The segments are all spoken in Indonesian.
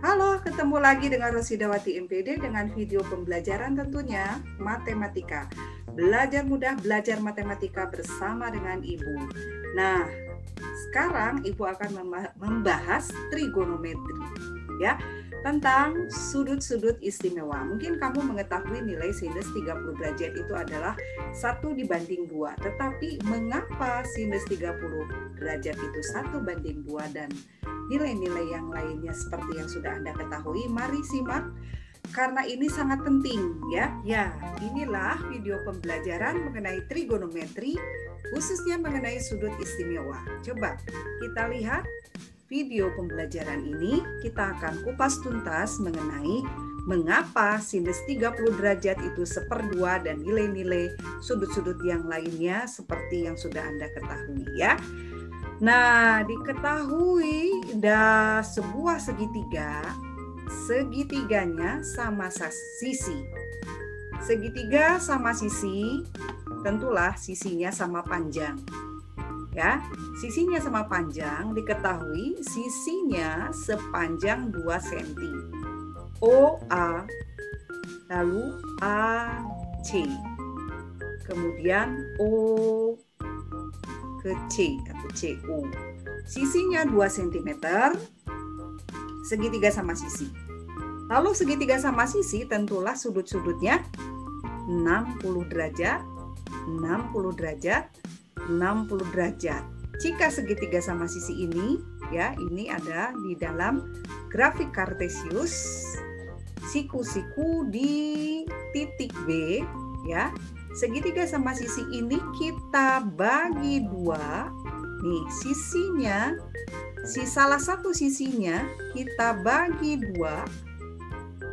Halo, ketemu lagi dengan Rosidawati MPD dengan video pembelajaran tentunya matematika. Belajar mudah, belajar matematika bersama dengan Ibu. Nah, sekarang Ibu akan membahas trigonometri, ya, tentang sudut-sudut istimewa. Mungkin kamu mengetahui nilai sinus 30 derajat itu adalah 1/2, tetapi mengapa sinus 30 derajat itu 1/2 dan nilai-nilai yang lainnya seperti yang sudah Anda ketahui? Mari simak, karena ini sangat penting, ya. Ya, inilah video pembelajaran mengenai trigonometri, khususnya mengenai sudut istimewa. Coba kita lihat video pembelajaran ini. Kita akan kupas tuntas mengenai mengapa sinus 30 derajat itu 1/2 dan nilai-nilai sudut-sudut yang lainnya seperti yang sudah Anda ketahui, ya. Nah, diketahui ada sebuah segitiga, segitiganya sama sisi. Segitiga sama sisi, tentulah sisinya sama panjang. Ya, sisinya sama panjang, diketahui sisinya sepanjang 2 cm. OA, lalu AC. Kemudian O ke C atau CO. Sisinya 2 cm, segitiga sama sisi. Lalu segitiga sama sisi tentulah sudut-sudutnya 60 derajat, 60 derajat, 60 derajat. Jika segitiga sama sisi ini, ya, ini ada di dalam grafik Kartesius, siku-siku di titik B, ya. Segitiga sama sisi ini kita bagi 2. Nih, sisinya, salah satu sisinya kita bagi 2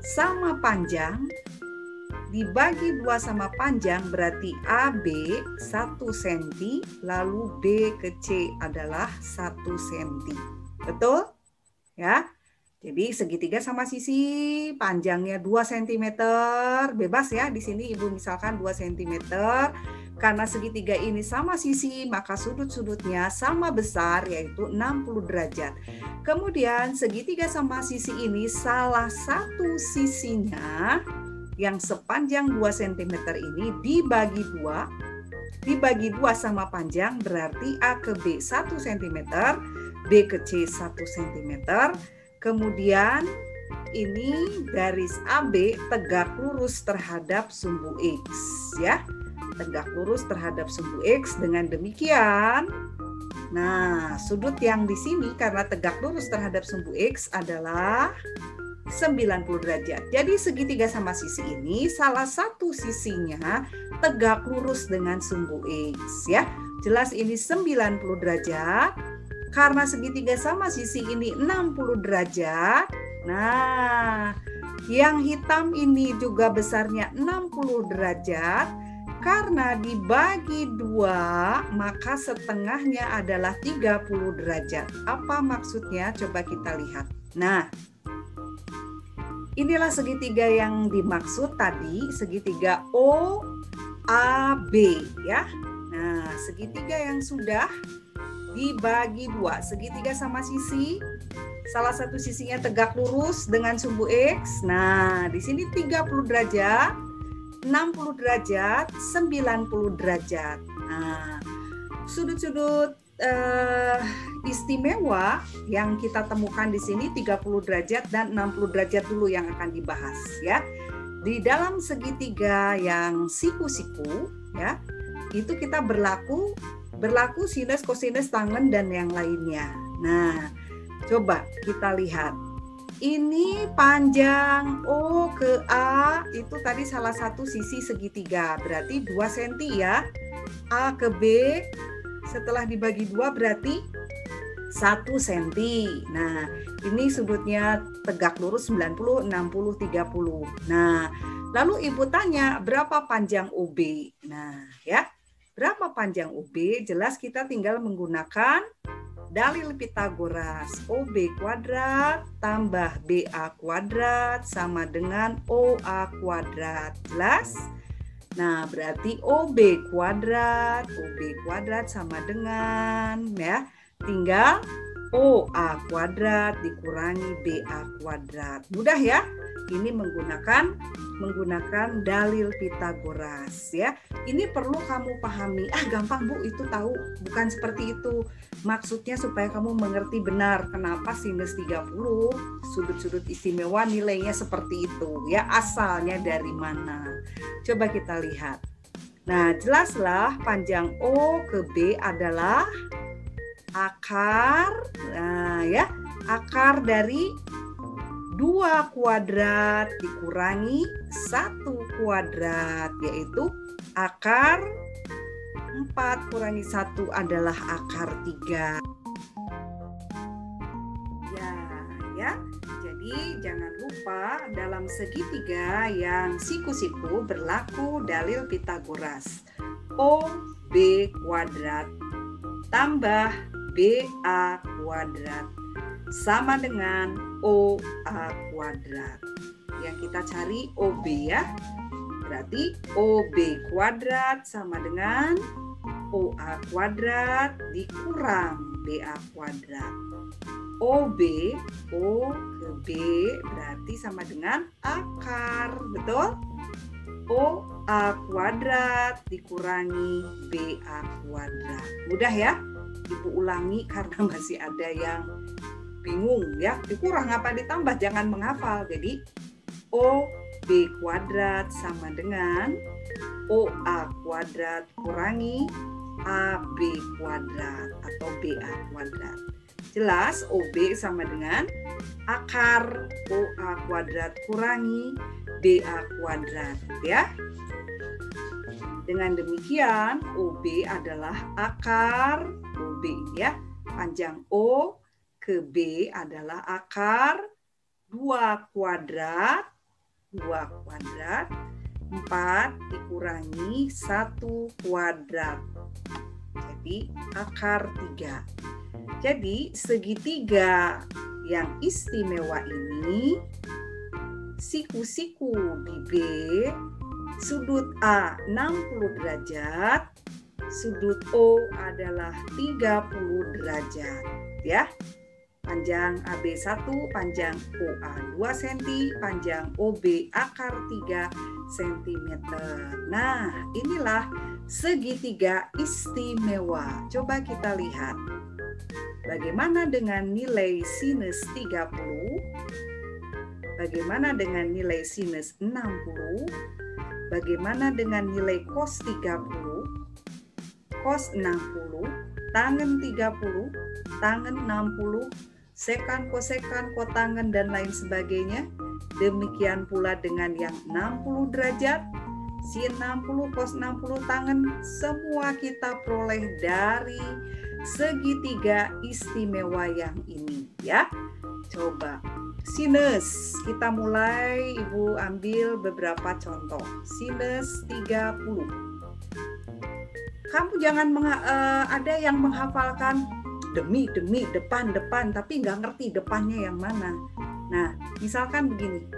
sama panjang. Dibagi 2 sama panjang berarti AB 1 cm, lalu B ke C adalah 1 cm. Betul? Ya. Jadi segitiga sama sisi, panjangnya 2 cm, bebas ya. Di sini Ibu misalkan 2 cm. Karena segitiga ini sama sisi, maka sudut-sudutnya sama besar, yaitu 60 derajat. Kemudian segitiga sama sisi ini salah satu sisinya yang sepanjang 2 cm ini dibagi 2. Dibagi 2 sama panjang berarti A ke B 1 cm, B ke C 1 cm. Kemudian ini garis AB tegak lurus terhadap sumbu X, ya. Tegak lurus terhadap sumbu X. Dengan demikian, nah, sudut yang di sini karena tegak lurus terhadap sumbu X adalah 90 derajat. Jadi segitiga sama sisi ini salah satu sisinya tegak lurus dengan sumbu X, ya. Jelas ini 90 derajat. Karena segitiga sama sisi ini 60 derajat. Nah, yang hitam ini juga besarnya 60 derajat. Karena dibagi 2, maka setengahnya adalah 30 derajat. Apa maksudnya? Coba kita lihat. Nah, inilah segitiga yang dimaksud tadi, segitiga OAB, ya. Nah, segitiga yang sudah dibagi 2, segitiga sama sisi, salah satu sisinya tegak lurus dengan sumbu X. Nah, di sini 30 derajat, 60 derajat, 90 derajat. Nah, sudut-sudut istimewa yang kita temukan di sini 30 derajat dan 60 derajat dulu yang akan dibahas, ya. Di dalam segitiga yang siku-siku, ya, itu kita berlaku sinus, kosinus, tangen, dan yang lainnya. Nah, coba kita lihat. Ini panjang O ke A, itu tadi salah satu sisi segitiga, berarti 2 cm, ya. A ke B, setelah dibagi 2 berarti 1 cm. Nah, ini sudutnya tegak lurus 90, 60, 30. Nah, lalu Ibu tanya, berapa panjang OB? Nah, ya. Berapa panjang OB? Jelas kita tinggal menggunakan dalil Pitagoras. OB kuadrat tambah BA kuadrat sama dengan OA kuadrat. Jelas? Nah, berarti OB kuadrat sama dengan, ya, tinggal OA kuadrat dikurangi BA kuadrat. Mudah ya? Ini menggunakan dalil Pitagoras ya. Ini perlu kamu pahami. Gampang Bu, itu tahu. Bukan seperti itu. Maksudnya supaya kamu mengerti benar kenapa sinus 30 sudut-sudut istimewa nilainya seperti itu ya. Asalnya dari mana? Coba kita lihat. Nah, jelaslah panjang O ke B adalah akar, akar dari 2 kuadrat dikurangi 1 kuadrat, yaitu akar 4 kurangi 1 adalah akar 3. Ya. Jadi jangan lupa dalam segitiga yang siku-siku berlaku dalil Pitagoras. OB kuadrat tambah BA kuadrat sama dengan OA kuadrat. Yang kita cari OB ya. Berarti OB kuadrat sama dengan OA kuadrat dikurang BA kuadrat. OB, O ke B berarti sama dengan akar, betul? OA kuadrat dikurangi BA kuadrat. Mudah ya? Ibu ulangi karena masih ada yang bingung ya. Dikurang apa ditambah, jangan menghafal. Jadi OB kuadrat sama dengan OA kuadrat kurangi AB kuadrat atau BA kuadrat. Jelas OB sama dengan akar OA kuadrat kurangi BA kuadrat ya. Dengan demikian OB adalah akar OB ya. Panjang O ke B adalah akar 2 kuadrat 4 dikurangi 1 kuadrat. Jadi akar 3. Jadi segitiga yang istimewa ini siku-siku di B, sudut A 60 derajat, sudut O adalah 30 derajat ya. Panjang AB 1, panjang OA 2 cm, panjang OB akar 3 cm. Nah, inilah segitiga istimewa. Coba kita lihat. Bagaimana dengan nilai sinus 30? Bagaimana dengan nilai sinus 60? Bagaimana dengan nilai cos 30? Cos 60, tangen 30, tangen 60, sekan, kotangen, dan lain sebagainya. Demikian pula dengan yang 60 derajat, sin 60, cos 60, tangen, semua kita peroleh dari segitiga istimewa yang ini ya. Coba sinus, kita mulai, Ibu ambil beberapa contoh. Sinus 30. Kamu jangan ada yang menghafalkan demi, depan, tapi nggak ngerti depannya yang mana. Nah, misalkan begini.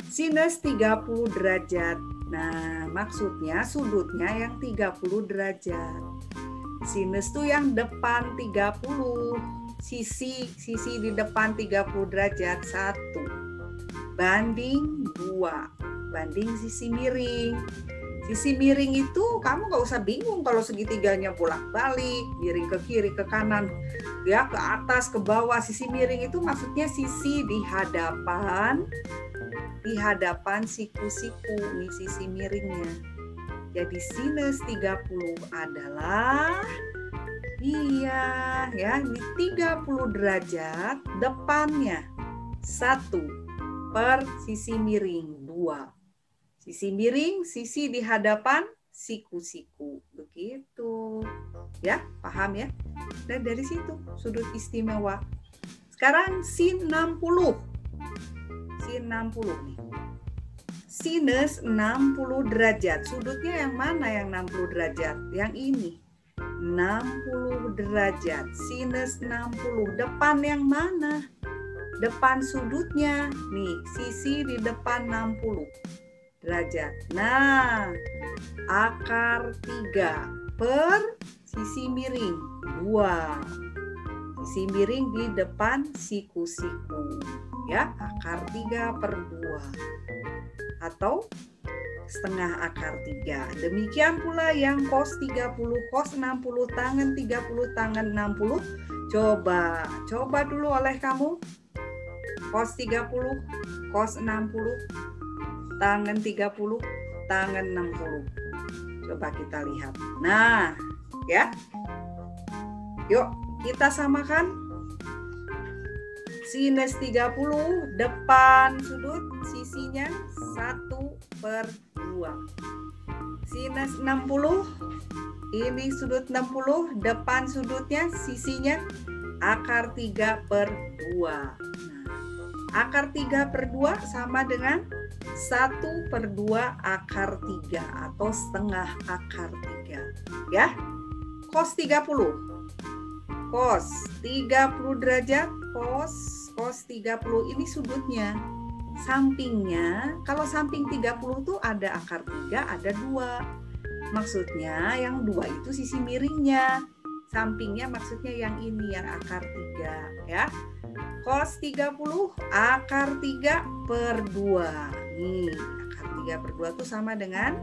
Sinus 30 derajat. Nah, maksudnya sudutnya yang 30 derajat. Sinus tuh yang depan 30, sisi di depan 30 derajat 1 banding 2 banding sisi miring. Sisi miring itu kamu nggak usah bingung kalau segitiganya bolak-balik, miring ke kiri, ke kanan, ya ke atas, ke bawah. Sisi miring itu maksudnya sisi di hadapan siku-siku, nih sisi miringnya. Jadi sinus 30 adalah ini 30 derajat, depannya 1 per sisi miring 2. Sisi miring, sisi di hadapan siku-siku. Begitu. Ya, paham ya? Dan dari situ sudut istimewa. Sekarang sin 60. Sin 60 nih. Sinus 60 derajat. Sudutnya yang mana yang 60 derajat? Yang ini. 60 derajat. Sinus 60. Depan yang mana? Depan sudutnya. Nih, sisi di depan 60 derajat. Nah, akar 3 per sisi miring 2. Sisi miring di depan siku-siku. Ya, akar 3/2. Atau setengah akar 3. Demikian pula yang cos 30, cos 60, tangen 30, tangen 60. Coba dulu oleh kamu. Cos 30, cos 60, tangen 30, tangen 60. Coba kita lihat. Nah, ya. Yuk, kita samakan. Sinus 30 depan sudut sisinya 1/2. Sinus 60 ini sudut 60 depan sudutnya sisinya akar 3/2. Nah, akar 3/2 sama dengan 1/2 akar 3 atau setengah akar 3. Ya. Cos 30. Cos 30 derajat, cos 30 ini sudutnya. Sampingnya, kalau samping 30 tuh ada akar 3, ada 2. Maksudnya yang 2 itu sisi miringnya. Sampingnya maksudnya yang ini, yang akar 3. Ya. Cos 30 akar 3/2. Nih, akar 3/2 itu sama dengan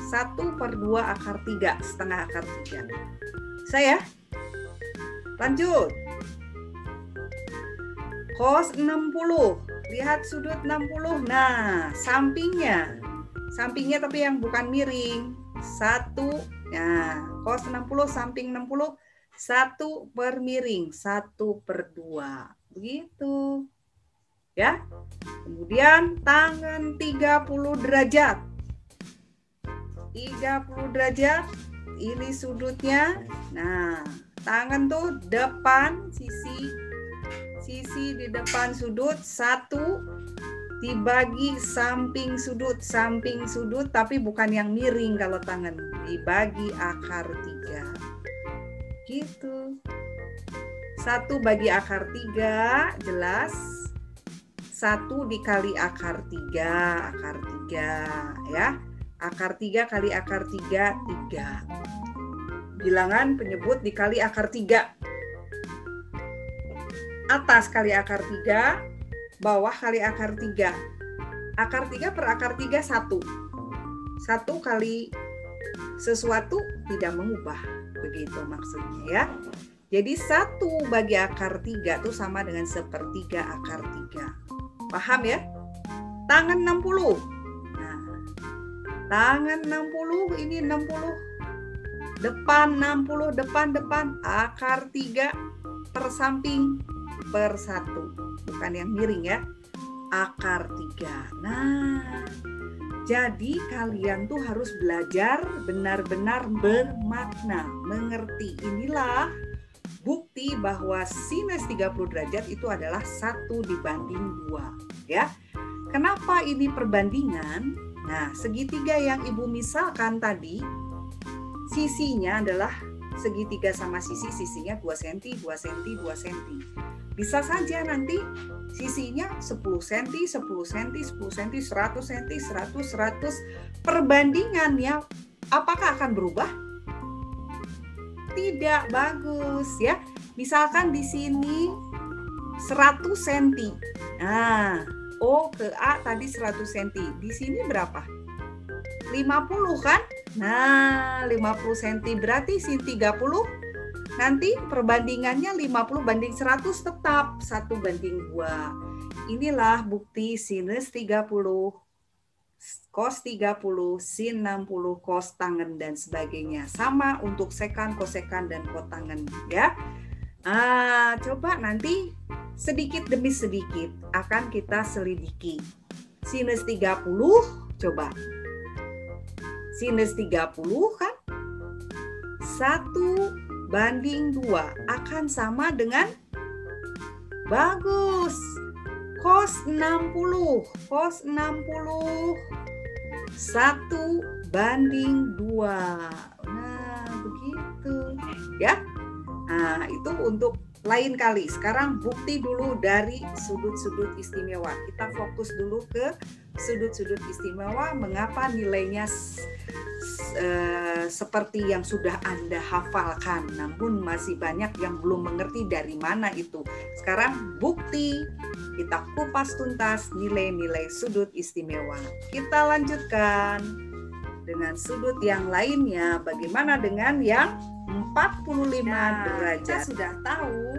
1/2 akar 3, setengah akar 3. Saya lanjut. Cos 60. Lihat sudut 60. Nah, sampingnya tapi yang bukan miring. 1. Nah, cos 60 samping 60 1 per miring, 1/2. Begitu. Ya. Kemudian tangan 30 derajat. 30 derajat. Ini sudutnya. Nah, tangan tuh depan sisi di depan sudut 1 dibagi samping sudut tapi bukan yang miring kalau tangan, dibagi akar 3 gitu. 1 bagi akar 3 jelas 1 dikali akar 3 ya, akar 3 kali akar 3 3. Bilangan penyebut dikali akar 3. Atas kali akar 3, bawah kali akar 3. Akar 3 per akar 3 1. 1 kali sesuatu tidak mengubah. Begitu maksudnya ya. Jadi 1 bagi akar 3 itu sama dengan 1/3 akar 3. Paham ya? Tangan 60. Nah, tangan 60 ini 60. Depan 60, depan. Akar 3 per samping per 1. Bukan yang miring ya. Akar 3. Nah, jadi kalian tuh harus belajar benar-benar bermakna, mengerti. Inilah bukti bahwa sinus 30 derajat itu adalah 1/2. Ya. Kenapa ini perbandingan? Nah, segitiga yang Ibu misalkan tadi, sisinya adalah segitiga sama sisinya 2 cm, 2 cm, 2 cm. Bisa saja nanti sisinya 10 cm, 10 cm, 10 cm, 100 cm, 100. Perbandingannya apakah akan berubah? Tidak, bagus ya. Misalkan di sini 100 cm. Nah, O ke A tadi 100 cm. Di sini berapa? 50 kan? Nah, 50 cm berarti sini 30. Nanti perbandingannya 50 banding 100 tetap 1/2. Inilah bukti sinus 30, cos 30, sin 60, cos tangen dan sebagainya. Sama untuk sekan, kosekan, dan kotangen ya. Coba nanti sedikit demi sedikit akan kita selidiki. Sinus 30, coba. Sinus 30 kan 1/2 akan sama dengan bagus. Cos 60. Cos 60 1/2. Nah, begitu ya. Nah, itu untuk lain kali. Sekarang bukti dulu dari sudut-sudut istimewa. Kita fokus dulu ke sudut-sudut istimewa, mengapa nilainya seperti yang sudah Anda hafalkan, namun masih banyak yang belum mengerti dari mana itu. Sekarang bukti, kita kupas tuntas nilai-nilai sudut istimewa. Kita lanjutkan dengan sudut yang lainnya. Bagaimana dengan yang 45 derajat? Kita sudah tahu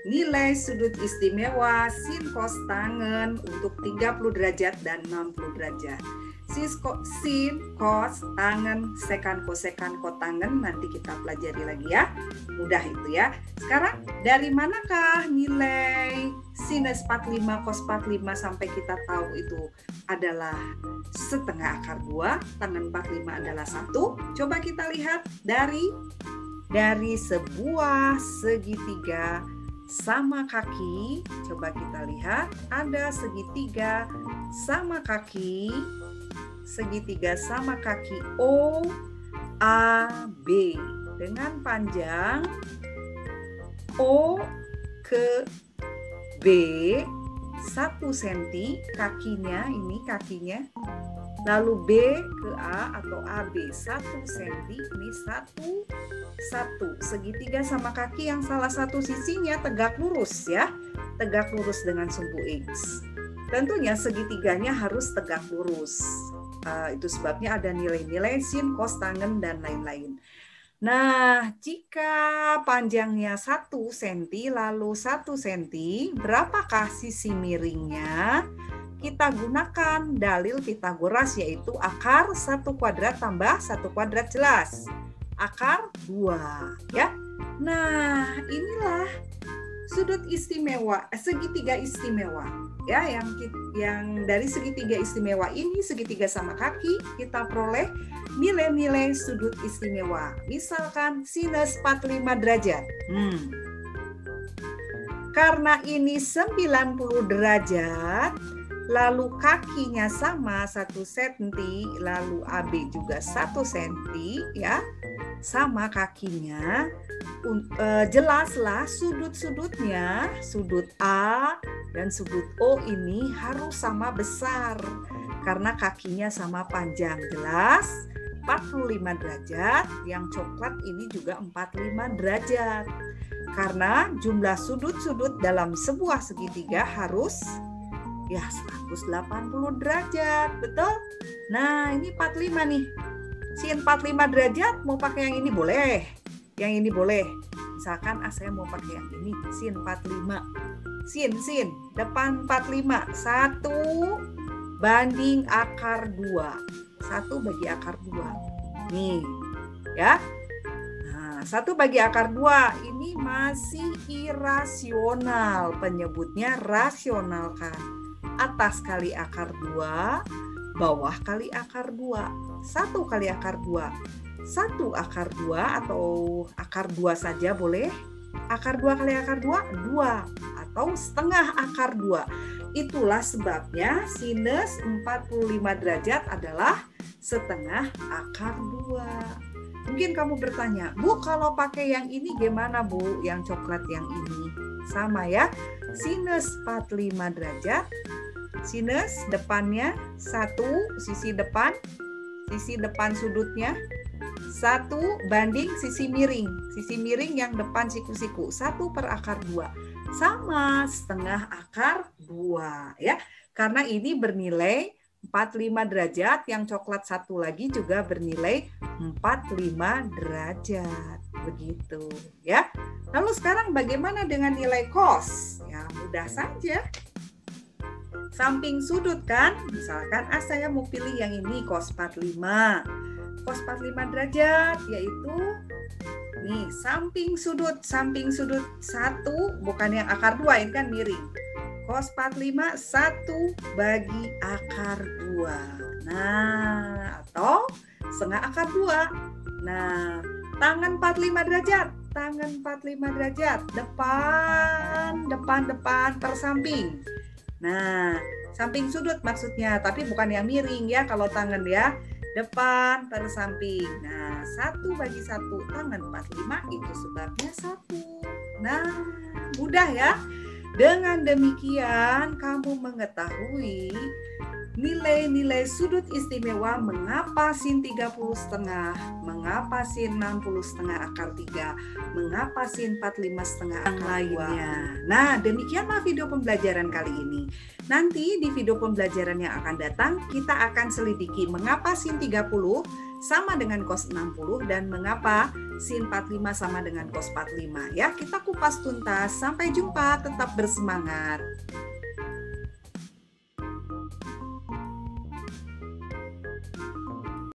nilai sudut istimewa sin cos tangen untuk 30 derajat dan 60 derajat. Sin, cos, tangen, sekan, kosekan, kotangen nanti kita pelajari lagi ya. Mudah itu ya. Sekarang dari manakah nilai sinus 45, cos 45 sampai kita tahu itu adalah setengah akar 2, tangen 45 adalah 1. Coba kita lihat dari sebuah segitiga sama kaki. Coba kita lihat, ada segitiga sama kaki. Segitiga sama kaki O, A, B dengan panjang O ke B 1 cm kakinya, ini kakinya, lalu B ke A atau AB 1 cm, ini 1 segitiga sama kaki yang salah satu sisinya tegak lurus ya, tegak lurus dengan sumbu X. Tentunya segitiganya harus tegak lurus. Itu sebabnya ada nilai-nilai sin, cos, tangen, dan lain-lain. Nah, jika panjangnya 1 cm lalu 1 cm, berapakah sisi miringnya? Kita gunakan dalil Pitagoras, yaitu akar 1 kuadrat tambah 1 kuadrat jelas. Akar 2 ya. Nah, inilah sudut istimewa, segitiga istimewa ya, yang dari segitiga istimewa ini, segitiga sama kaki, kita peroleh nilai-nilai sudut istimewa. Misalkan sinus 45 derajat. Karena ini 90 derajat, lalu kakinya sama 1 cm, lalu AB juga 1 cm ya, sama kakinya. Jelaslah sudut-sudutnya, sudut A dan sudut O ini harus sama besar karena kakinya sama panjang. Jelas 45 derajat, yang coklat ini juga 45 derajat. Karena jumlah sudut-sudut dalam sebuah segitiga harus ya 180 derajat, betul? Nah, ini 45 nih. Sin 45 derajat, mau pakai yang ini boleh. Yang ini boleh. Misalkan saya mau pakai yang ini, sin 45. Sin, depan 45. 1 banding akar 2. 1 bagi akar 2. Nih, ya. Nah, 1 bagi akar 2 ini masih irasional. Penyebutnya rasionalkan. Atas kali akar 2, bawah kali akar 2. 1 kali akar 2. 1 akar 2 atau akar 2 saja boleh. Akar 2 kali akar 2, 2. Atau setengah akar 2. Itulah sebabnya sinus 45 derajat adalah setengah akar 2. Mungkin kamu bertanya, Bu, kalau pakai yang ini gimana, Bu? Yang coklat yang ini. Sama ya, sinus 45 derajat. Sinus depannya 1, sisi depan sudutnya 1 banding sisi miring yang depan siku-siku, 1 per akar 2 sama setengah akar 2 ya, karena ini bernilai 45 derajat, yang coklat satu lagi juga bernilai 45 derajat, begitu ya. Lalu sekarang bagaimana dengan nilai cos? Ya mudah saja. Samping sudut kan, misalkan saya mau pilih yang ini, cos 45. Cos 45 derajat yaitu nih samping sudut 1, bukan yang akar 2, ini kan miring. Cos 45 1 bagi akar 2. Nah, atau setengah akar 2. Nah, tangan 45 derajat. Tangan 45 derajat, depan per samping. Nah, samping sudut maksudnya, tapi bukan yang miring ya kalau tangan ya. Depan per samping. Nah, 1 bagi 1 tangan 45 itu sebabnya 1. Nah, mudah ya. Dengan demikian kamu mengetahui nilai-nilai sudut istimewa mengapa sin 30,5, mengapa sin 60,5 akar 3, mengapa sin 45,5 akar 2. Nah, demikianlah video pembelajaran kali ini. Nanti di video pembelajaran yang akan datang, kita akan selidiki mengapa sin 30 sama dengan cos 60 dan mengapa sin 45 sama dengan cos 45. Ya, kita kupas tuntas. Sampai jumpa, tetap bersemangat.